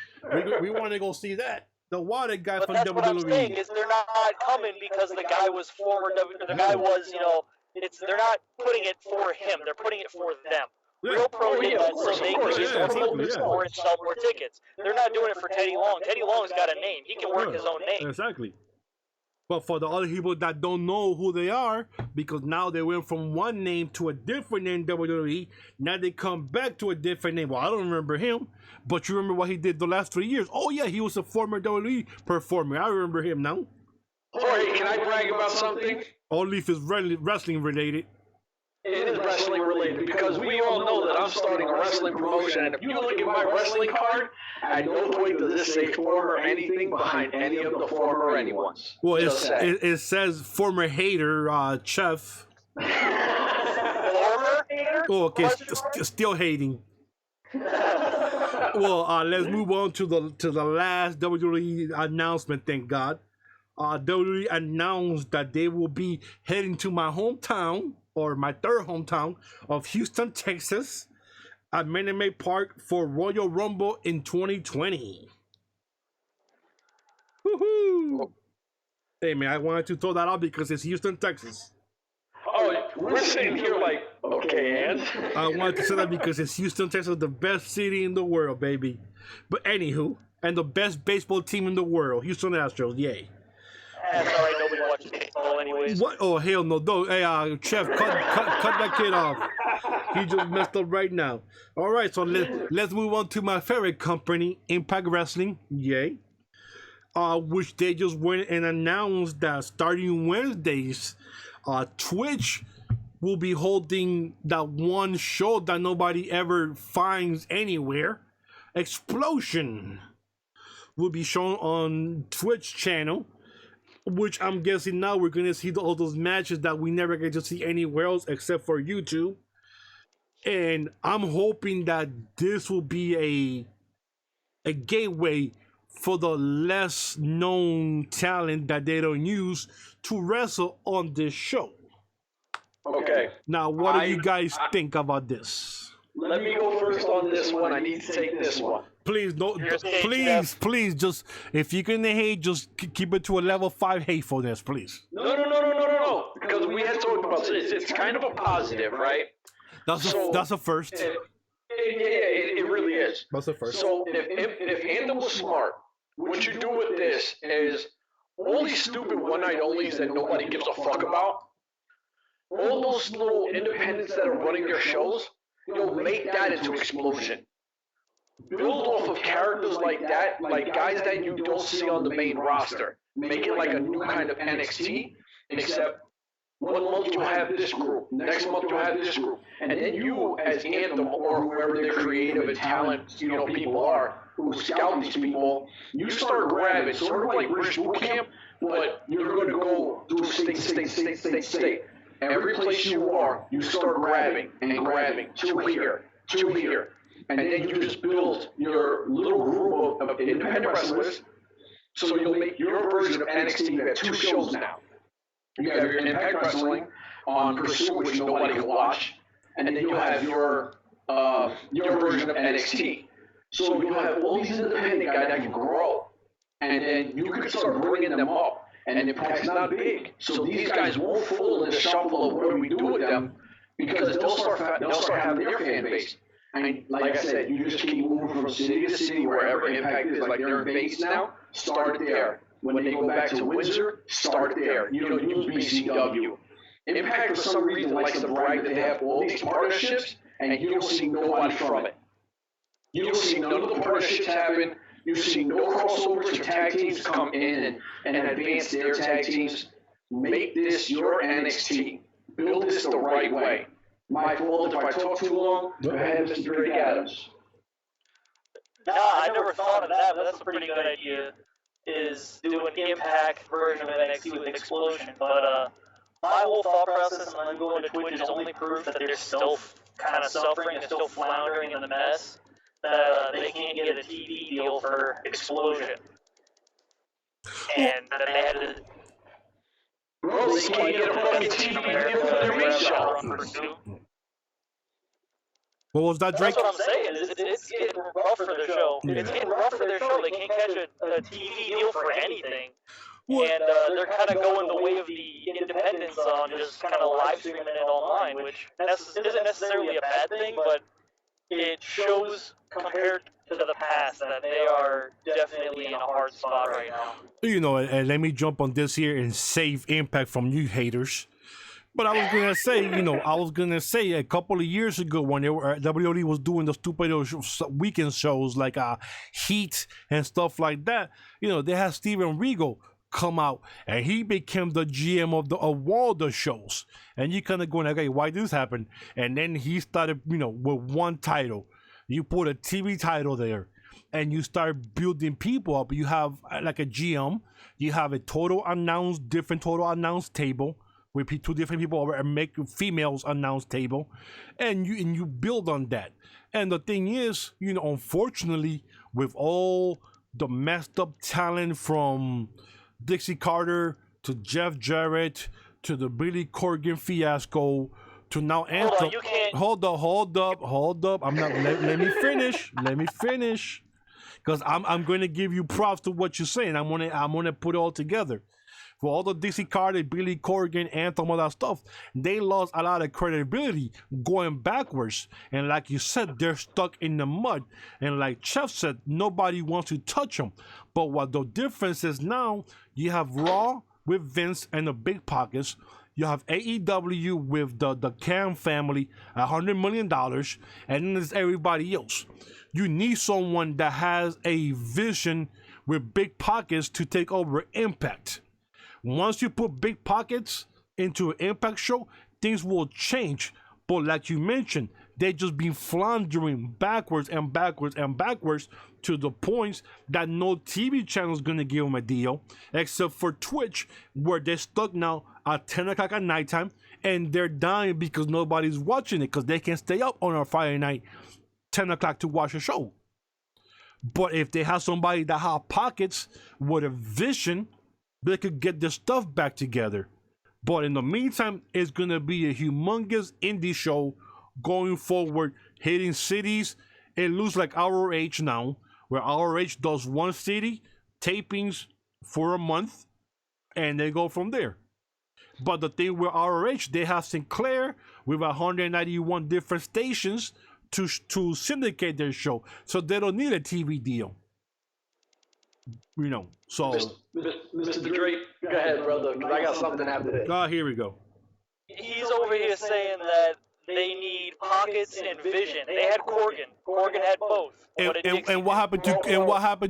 we want to go see that. The water guy but from that's WWE. What I'm saying is they're not coming because the guy was former. The guy was, they're not putting it for him. They're putting it for them. Yeah. Real Pro did that so they could get more and sell more tickets. They're not doing it for Teddy Long. Teddy Long's got a name. He can work his own name. Exactly. But for the other people that don't know who they are, because now they went from one name to a different name, WWE, now they come back to a different name. Well, I don't remember him, but you remember what he did the last 3 years. Oh, yeah, he was a former WWE performer. I remember him now. Jorge, can I brag about something? Only if it's wrestling related. It is wrestling related because we all know that I'm starting a wrestling promotion, and if you look at my wrestling card, at no point does this say former anything behind any of the former anyone's. Well, it says former hater, Chef. Former hater? Oh, okay, still hating. Well, let's move on to the last WWE announcement. Thank God, WWE announced that they will be heading to my hometown, or my third hometown of Houston, Texas, at Minute Maid Park for Royal Rumble in 2020. Woohoo! Hey man, I wanted to throw that out because it's Houston, Texas. Oh, we're sitting here like, okay, and? I wanted to say that because it's Houston, Texas, the best city in the world, baby. But anywho, and the best baseball team in the world, Houston Astros, yay. That's all right, nobody watches baseball anyways. What? Oh, hell no. Don't. Hey, Chef, cut that kid off. He just messed up right now. All right, so let's move on to my favorite company, Impact Wrestling, yay. Which they just went and announced that starting Wednesdays, Twitch will be holding that one show that nobody ever finds anywhere. Xplosion will be shown on Twitch channel, which I'm guessing now we're going to see all those matches that we never get to see anywhere else except for YouTube. And I'm hoping that this will be a gateway for the less known talent that they don't use to wrestle on this show. Okay. Now, what do you guys think about this? Let me go first on this one. I need to take this one. Please, please, just, if you're gonna hate, just keep it to a level 5 hatefulness, please. No. Because we had talked about this. It's kind of a positive, right? That's a first. It really is. That's a first. So if Anthem was smart, what you do with this is all these stupid one-night onlys that nobody gives a fuck about, all those little independents that are running their shows, make that into Xplosion. Build off of characters like that, like guys that you don't see on the main roster. Make it like a new kind of NXT, except 1 month you'll have this group, next month you'll have this group, and then you, as Anthem or whoever their creative and talent, people are who scout these people, you start grabbing, sort of like British Boot Camp, but you're going to go through state. Every place you are, you start grabbing, two here, and then you just build your little group of independent wrestlers. So you'll make your version of NXT. You have 2 shows now. You have your Impact Wrestling on Pursuit, which nobody will watch, and then you'll have your version of NXT. So you'll have all these independent guys that can grow, and then you can start bringing them up. And Impact's not big, so these guys won't fall in the shuffle of what do we do with them, because they'll start having their fan base. And like I said, you just keep moving from city to city wherever Impact is. Like they're in Vegas now, start there. When they go back to Windsor, start there. Use BCW. Impact for some reason likes to brag that they have all these partnerships, and you don't see nobody from it. You don't see none of the partnerships happen. You see no crossovers or tag teams come in and advance their tag teams. Make this your NXT. Build this the right way. My fault if I talk too long. Go ahead, Mr. Drake Adams. Nah, I never thought of that, but that's a pretty good idea. Is do an Impact version of NXT with Xplosion. But my whole thought process on them going to Twitch is only proof that they're still kind of suffering and still floundering in the mess. They can't get a TV deal for Xplosion. And that they had to... Bro, they can't get a fucking TV deal for their main show. What was that, Drake? That's what I'm saying. It's getting rough for their show. Yeah. It's getting rough for their show. They can't catch a TV deal for anything. What? And they're kind of going the way of the independents on just kind of live streaming it online, which isn't necessarily a bad thing, but it shows compared to the past that they are definitely in a hard spot right now. And let me jump on this here and save Impact from you haters. But I was gonna say a couple of years ago when WWE was doing the stupid weekend shows like Heat and stuff like that, they had Steven Regal come out and he became the GM of all the shows. And you kind of going, okay, why this happened? And then he started, with one title. You put a TV title there and you start building people up. You have like a GM, you have a different total announced table with two different people and make females announced table. And you build on that. And the thing is, unfortunately, with all the messed up talent from Dixie Carter to Jeff Jarrett to the Billy Corgan fiasco to now Anthem. Hold up. I'm not. Let me finish. Let me finish, because I'm going to give you props to what you're saying. I'm gonna put it all together. For all the Dixie Carter, Billy Corgan, Anthem, all that stuff, they lost a lot of credibility going backwards. And like you said, they're stuck in the mud. And like Chef said, nobody wants to touch them. But what the difference is now, you have Raw with Vince and the Big Pockets. You have AEW with the Cam family, $100 million. And then there's everybody else. You need someone that has a vision with big pockets to take over Impact. Once you put big pockets into an Impact show, things will change. But like you mentioned, they just been floundering backwards and backwards and backwards to the points that no TV channel is going to give them a deal, except for Twitch, where they're stuck now at 10 o'clock at nighttime, and they're dying because nobody's watching it because they can't stay up on a Friday night, 10 o'clock to watch a show. But if they have somebody that has pockets with a vision, they could get their stuff back together. But in the meantime, it's going to be a humongous indie show going forward, hitting cities. It looks like ROH now, where ROH does one city, tapings for a month, and they go from there. But the thing with ROH, they have Sinclair with 191 different stations to syndicate their show. So they don't need a TV deal. So Mr. Drake, go ahead, brother, because I got something after that. Here we go. He's over here saying that they need pockets and vision. They had Corgan. Corgan had both. And what happened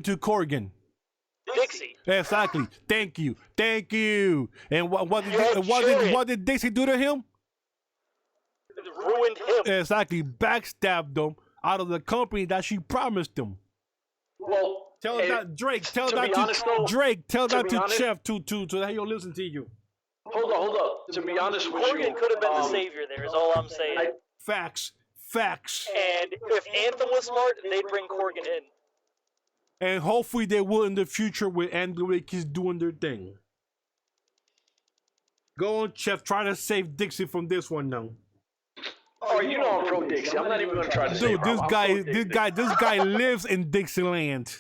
to Corgan? Dixie. Exactly. Thank you. And what did Dixie do to him? Ruined him. Exactly. Backstabbed him out of the company that she promised him. Well, tell that Drake. Tell that to Drake. Tell that to Chef to he'll listen to you. Hold up. To be honest with you, Corgan could have been the savior there, is all I'm saying. Facts. And if Anthem was smart, they'd bring Corgan in. And hopefully they will in the future with Andrew Kids doing their thing. Go on, Chef. Try to save Dixie from this one now. Oh, I'm pro Dixie. I'm not even gonna try to save her. This guy lives in Dixieland.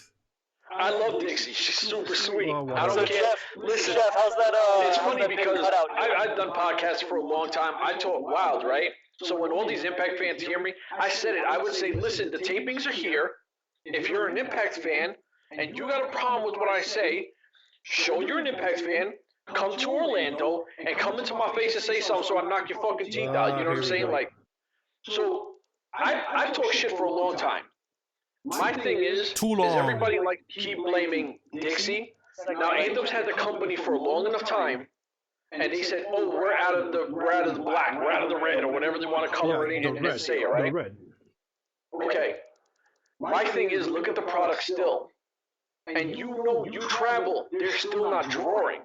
I love Dixie. She's super sweet. Oh, wow. I don't care. Listen, Chef, how's that? It's funny because I've done podcasts for a long time. I talk wild, right? So when all these Impact fans hear me, I said it. I would say, listen, the tapings are here. If you're an Impact fan and you got a problem with what I say, show you're an Impact fan. Come to Orlando and come into my face and say something so I knock your fucking teeth out. You know what I'm saying? Like, so I've talked shit for a long time. My thing is everybody keep blaming Dixie. Now Anthem's had the company for a long enough time, and they said, "Oh, we're out of the black, we're out of the red, or whatever they want to color it in and say it, right?" Okay. My thing is, look at the product still, and you travel, they're still not drawing.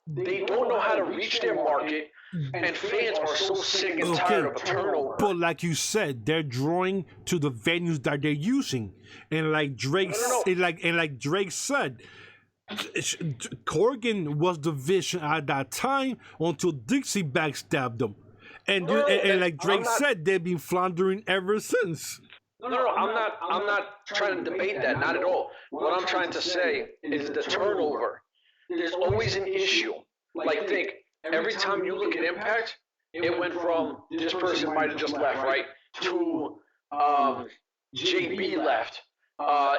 They don't know how to reach their market, and fans are so sick and tired of a turnover. But like you said, they're drawing to the venues that they're using, and like Drake, like Drake said, Corgan was the vision at that time until Dixie backstabbed them, and like Drake said, they've been floundering ever since. No, I'm not trying to debate that, not at all. What I'm trying to say is the turnover. There's always an issue. Like, think, every time you look at Impact, it went from this person might have just left, right, to JB left,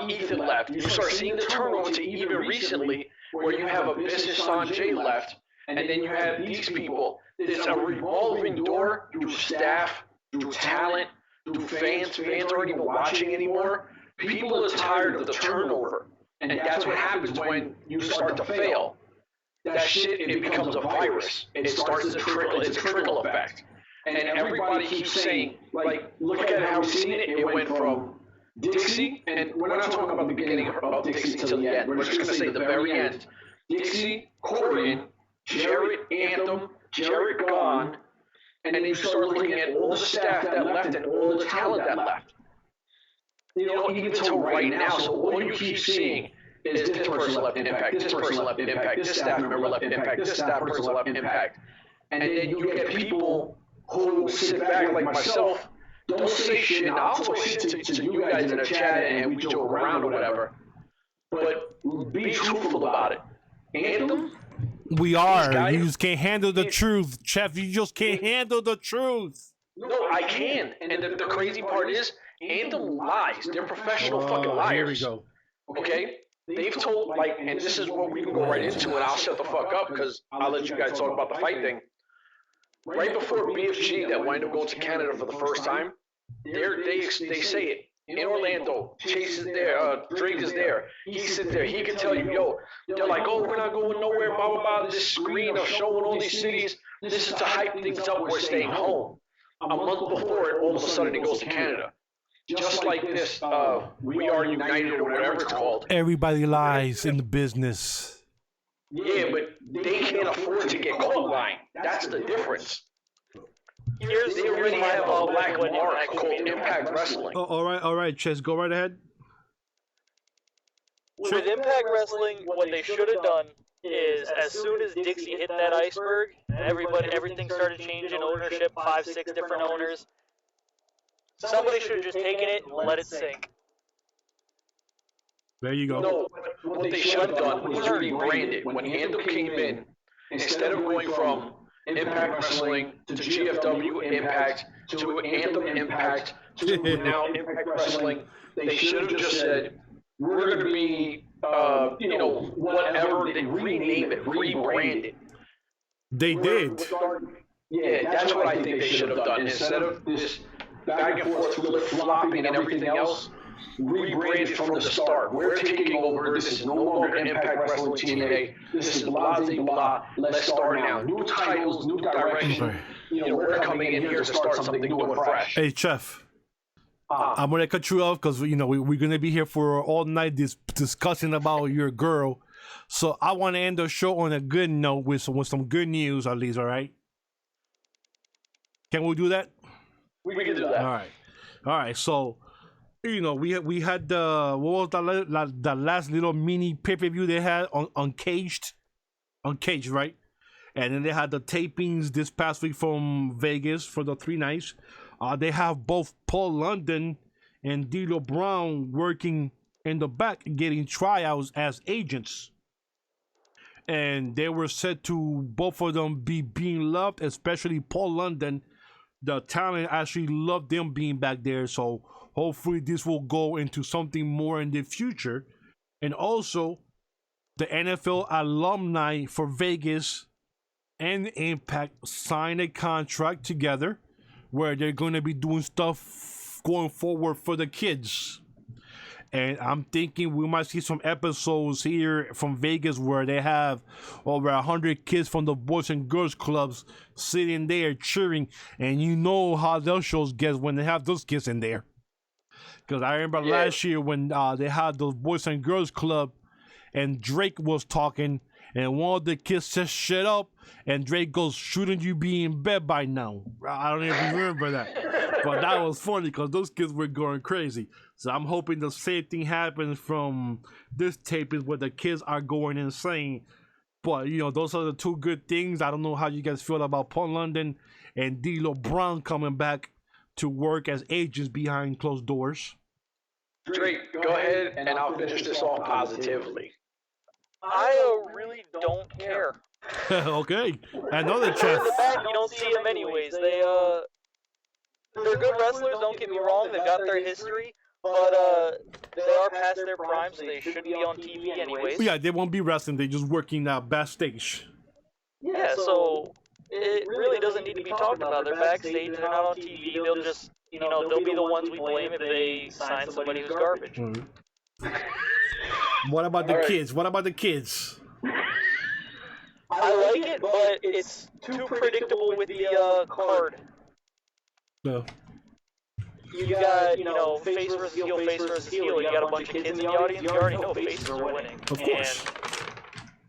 Ethan left. You start seeing the turnover to even recently where you have Abyss and Sanjay left, and then you have these people. It's a revolving door through staff, through talent, through fans. Fans aren't even watching anymore. People are tired of the turnover. And that's what happens when you start to fail. That shit, it becomes a virus. It starts to trickle. It's a trickle effect. And everybody keeps saying, like, look at how we've seen it. It went from Dixie, and we're not talking about the beginning of Dixie till the end. We're just going to say the very end. Dixie, Corian, Jarrett, Anthem, Jarrett gone, and then you start looking at all the staff that left and all the talent that left. You know, even till right now, so all you keep seeing is this person left Impact, this person left Impact, this staff member left Impact, this staff person left Impact. And then you get people who sit back like myself, don't say shit. Now, I'll talk shit to you guys in the chat and we joke around or whatever, but be truthful about it. Anthem? We are. You just can't handle the truth, Chef. You just can't handle the truth. No, I can. And the crazy part is, Anthem lies. They're professional fucking liars. Here we go. Okay? They've told, like, and this is what we can go right into, and I'll shut the fuck up because I'll let you guys talk about the fight thing. Right before BFG that wound up going to Canada for the first time, they say it. In Orlando, Chase is there, Drake is there. He sits there. He can tell you, yo, they're like, oh, we're not going nowhere, blah, blah, blah. This screen of showing all these cities. This is to hype things up. We're staying home. A month before it, all of a sudden it goes to Canada. Just like this, We Are United or whatever it's called. Everybody lies in the business. Yeah, but they can't afford to get caught lying. That's the difference. They already have a black mark called Impact Wrestling. Oh, all right, Chess, go right ahead. With Impact Wrestling, what they should have done is, as soon as Dixie hit that iceberg, everything started changing ownership, 5, 6 different owners. Somebody should have just taken it and let it sink. There you go. No, what they should have done was rebrand it. When Anthem came in, instead of going from Impact Wrestling to GFW Impact to Anthem Impact to now Impact Wrestling, they should have just said, we're going to be, whatever, they rename it, rebrand it. They did. Yeah, that's what I think they should have done. Instead of this back and forth flip-flopping and everything else, rebranded from the start. We're taking over. This is no longer Impact Wrestling TNA. This is blah, blah, blah. Let's start now. New titles, new direction. We're coming in here to start something new and fresh. Hey, Chef. I'm going to cut you off because, we're going to be here for all night discussing about your girl. So I want to end the show on a good note with some good news, at least, all right? Can we do that? We can do that. All right. So, we had what was the last little mini pay-per-view they had on Uncaged, right? And then they had the tapings this past week from Vegas for the 3 nights. They have both Paul London and D'Lo Brown working in the back, getting tryouts as agents. And they were said to both of them be being loved, especially Paul London. The talent actually loved them being back there. So hopefully this will go into something more in the future. And also, the NFL alumni for Vegas and Impact signed a contract together where they're going to be doing stuff going forward for the kids. And I'm thinking we might see some episodes here from Vegas where they have over 100 kids from the Boys and Girls Clubs sitting there cheering. And you know how those shows get when they have those kids in there. Because I remember last year when they had those Boys and Girls Club and Drake was talking and one of the kids says, shut up. And Drake goes, shouldn't you be in bed by now? I don't even remember that. But that was funny because those kids were going crazy. So I'm hoping the same thing happens from this taping where the kids are going insane. But, those are the 2 good things. I don't know how you guys feel about Paul London and D'Lo Brown coming back to work as agents behind closed doors. Drake, go ahead and I'll finish this off positively. I really don't care. Okay. Another chef. In the back, you don't see them anyways. They're good wrestlers, don't get me wrong. They've got their history. But they are past their prime, so they should be on TV anyways. Yeah, they won't be wrestling. They're just working backstage. Yeah, so it really doesn't need to be talked about. They're backstage. They're not on TV. They'll just, they'll be the ones we blame if they sign somebody who's garbage. Mm-hmm. What about the All right. kids? What about the kids? I like it, but it's too predictable with the card. No. You got, face versus heel, and you got a bunch of kids in the audience. You already know faces are winning. Of course. And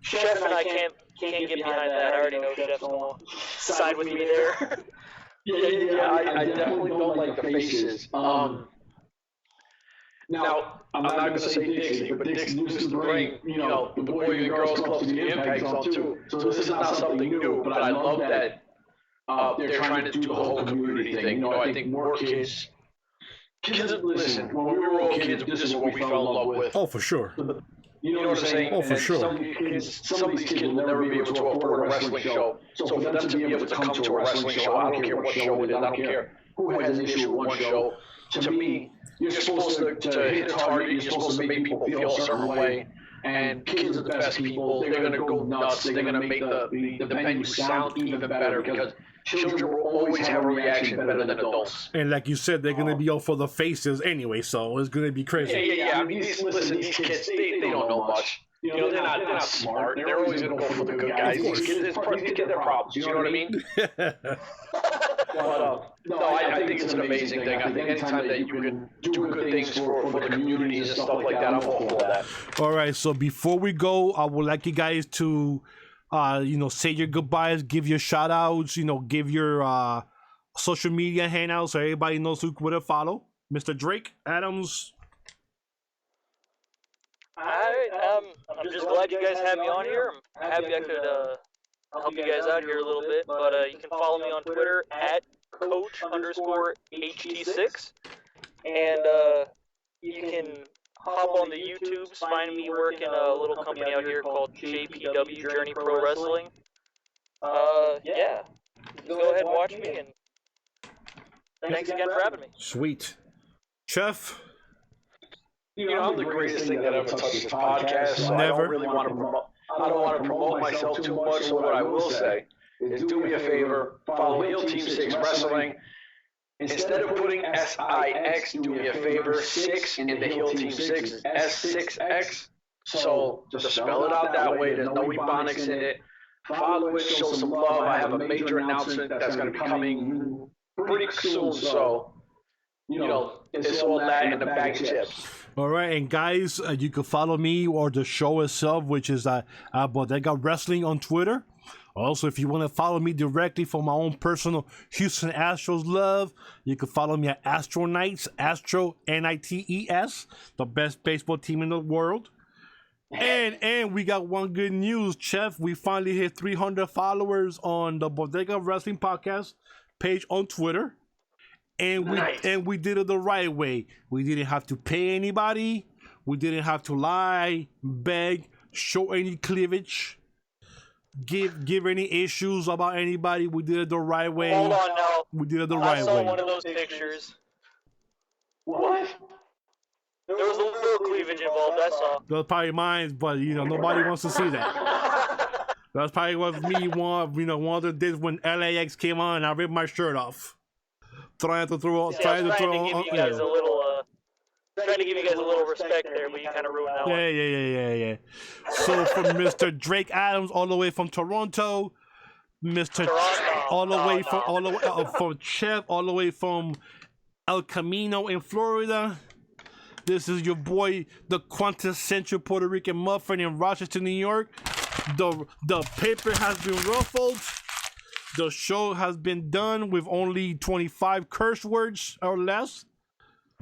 Chef and I can't get behind that. I already know Chef's gonna side with me there. I definitely don't like the faces. Now, I'm not going to say Dixie, but Dixie used to bring, the boy and girls clubs to the Impact Zone too. So this is not something new, but I love that they're trying to do the whole community thing. I think more kids, listen, when we were all kids, this is what we fell in love with. Oh, for sure. You know what I'm saying? Oh, for sure. Some of these kids will never be able to afford a wrestling show. So for them to be able to come to a wrestling show, I don't care what show it is, I don't care who has an issue with one show. To me, you're supposed to hit a target, you're supposed to make people feel a certain way. And kids are the best people. They're going to go nuts. They're going to make the venue sound even better because children will always have a reaction better than adults. And like you said, they're going to be all for the faces anyway, so it's going to be crazy. Yeah. I mean, these kids, they don't know much. They're not smart. They're always going to go for the good guys. These kids are problems. You know what I mean? I think it's an amazing thing. I think anytime that you can do good things for the communities and stuff like that, I'm all for that. All right, so before we go, I would like you guys to, say your goodbyes, give your shout outs, give your social media handouts so everybody knows who to follow. Mr. Drake Adams. I'm just glad you guys had me on here. I'm happy I could help you guys out here a little bit. But you can follow me on Twitter at Coach_HT6. And you can hop on the YouTubes, find me working a little company out here called JPW, Journey Pro Wrestling. Yeah. Go ahead and watch me. And thanks again for having me. Sweet. Chef? I'm the greatest thing that ever touched this podcast. So Never. I don't really want to promote. I don't want to promote myself too much. So what I will say is, do me a favor, follow Heel Team 6 Wrestling. Instead of putting SIX, do me a favor, 6 in the Heel Team 6, S6X. So just spell it out that way. There's no Ebonics in it. Follow it, show some love. I have a major announcement that's going to be coming pretty soon. So, it's all that in the bag of chips. All right, and guys, you can follow me or the show itself, which is Bodega Wrestling on Twitter. Also, if you want to follow me directly for my own personal Houston Astros love, you can follow me at Astro Knights, Astro Nites, the best baseball team in the world. And we got one good news, Chef. We finally hit 300 followers on the Bodega Wrestling Podcast page on Twitter. And we did it the right way. We didn't have to pay anybody. We didn't have to lie, beg, show any cleavage, give any issues about anybody. We did it the right way. Hold on now. We did it the right way. I saw one of those pictures. What? There was a little cleavage involved, I saw. That was probably mine, but nobody wants to see that. That's probably what me one of the days when LAX came on and I ripped my shirt off. Trying to give you guys a little respect there, but you kind of ruined that one. Yeah. So from Mr. Drake Adams, all the way from Toronto, from Chef, all the way from El Camino in Florida. This is your boy, the quintessential Puerto Rican muffin in Rochester, New York. The paper has been ruffled. The show has been done with only 25 curse words or less.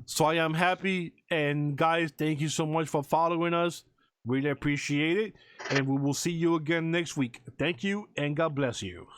So I am happy. And guys, thank you so much for following us. Really appreciate it. And we will see you again next week. Thank you and God bless you.